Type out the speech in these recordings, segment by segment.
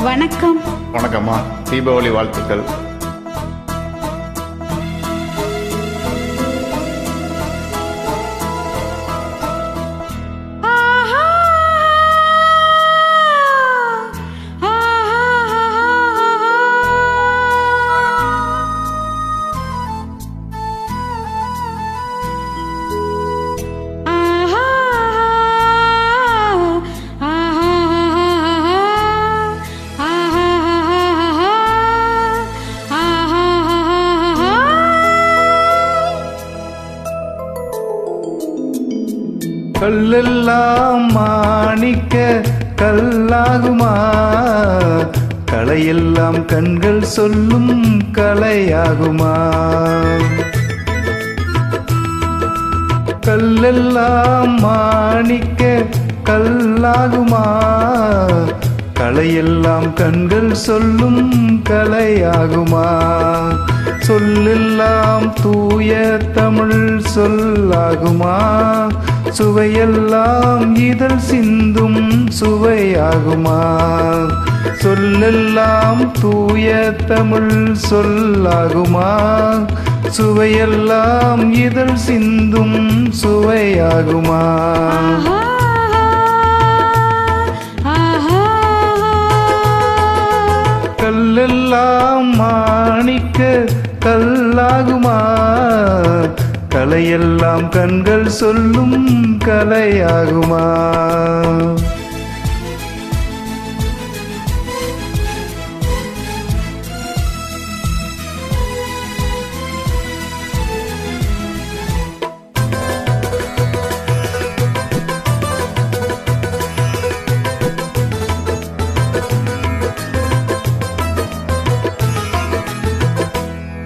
வணக்கம். வணக்கம்மா, தீபாவளி வாழ்த்துக்கள். கல்லெல்லாம் மாணிக்க கல்லாகுமா, கலையெல்லாம் கண்கள் சொல்லும் கலையாகுமா. கல்லெல்லாம் மாணிக்க கல்லாகுமா, கலையெல்லாம் கண்கள் சொல்லும் கலையாகுமா. சொல்லெல்லாம் தூய தமிழ் சொல்லாகுமா, சுவையெல்லாம் இதழ் சிந்தும் சுவையாகுமா. சொல்லெல்லாம் தூய தமிழ் சொல்லாகுமா, சுவையெல்லாம் இதழ் சிந்தும் சுவையாகுமா. கல்லெல்லாம் மாணிக்க கல்லாகுமா, கலையெல்லாம் கண்கள் சொல்லும் கலையாகுமா.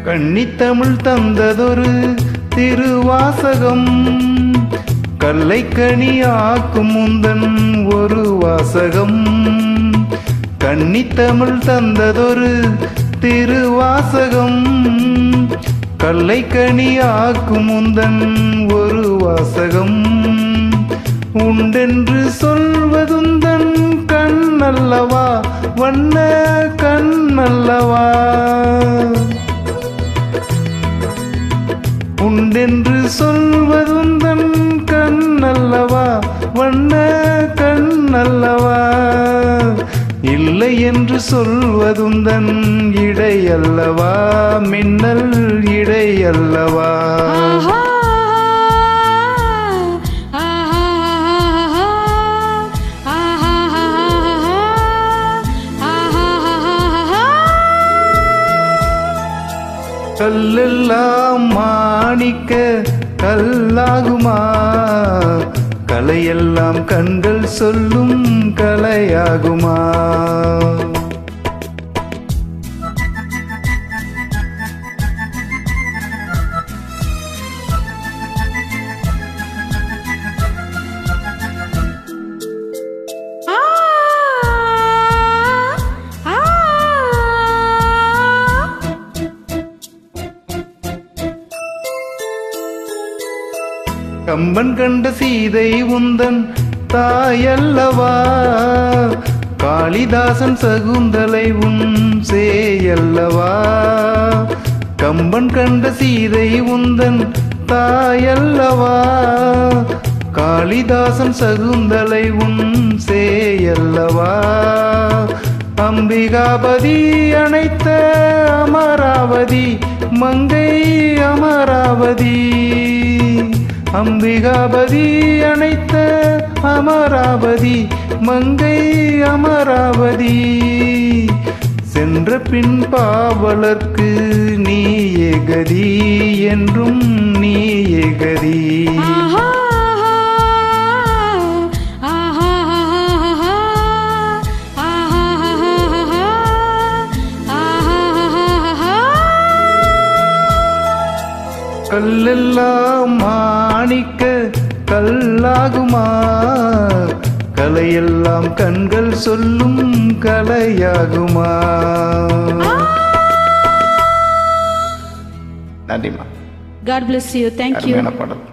கன்னித்தமிழ் தந்ததொரு திருவாசகம், கல்லைக்கனி ஆக்கும் முந்தன் ஒரு வாசகம். கன்னித்தமிழ் தந்ததொரு திருவாசகம், கல்லைக்கனி ஆக்கும் முந்தன் ஒரு வாசகம். உண்டென்று சொல்வதுந்தன் கண்ணல்லவா, வண்ண கண்ணல்லவா. உண்டென்று சொல்வதுந்தன் கண்ணல்லவா, வண்ண கண்ணல்லவா. இல்லை என்று சொல்வதுந்தன் இடையல்லவா, மின்னல் இடையல்லவா. கல்லெல்லாம் மாணிக்க கல்லாகுமா, கலையெல்லாம் கண்கள் சொல்லும் கலையாகுமா. கம்பன் கண்ட சீதை உந்தன் தாயல்லவா, காளிதாசன் சகுந்தலை உன் சேயல்லவா. கம்பன் கண்ட சீதை உந்தன் தாயல்லவா, காளிதாசன் சகுந்தலை உன் சேயல்லவா. அம்பிகாபதி அணைத்த அமராவதி மங்கை அமராவதி. அம்பிகாபதி அணைத்த அமராவதி மங்கை அமராவதி. சென்ற பின் பாவலர்க்கு நீயே கதி, என்றும் நீயே கதி. கல்லெல்லாம் மாணிக்க கல்லாகுமா, கலையெல்லாம் கண்கள் சொல்லும் கலையாகுமா. நன்றிம்மா. God bless you. Thank you. அருமையான பாடல்.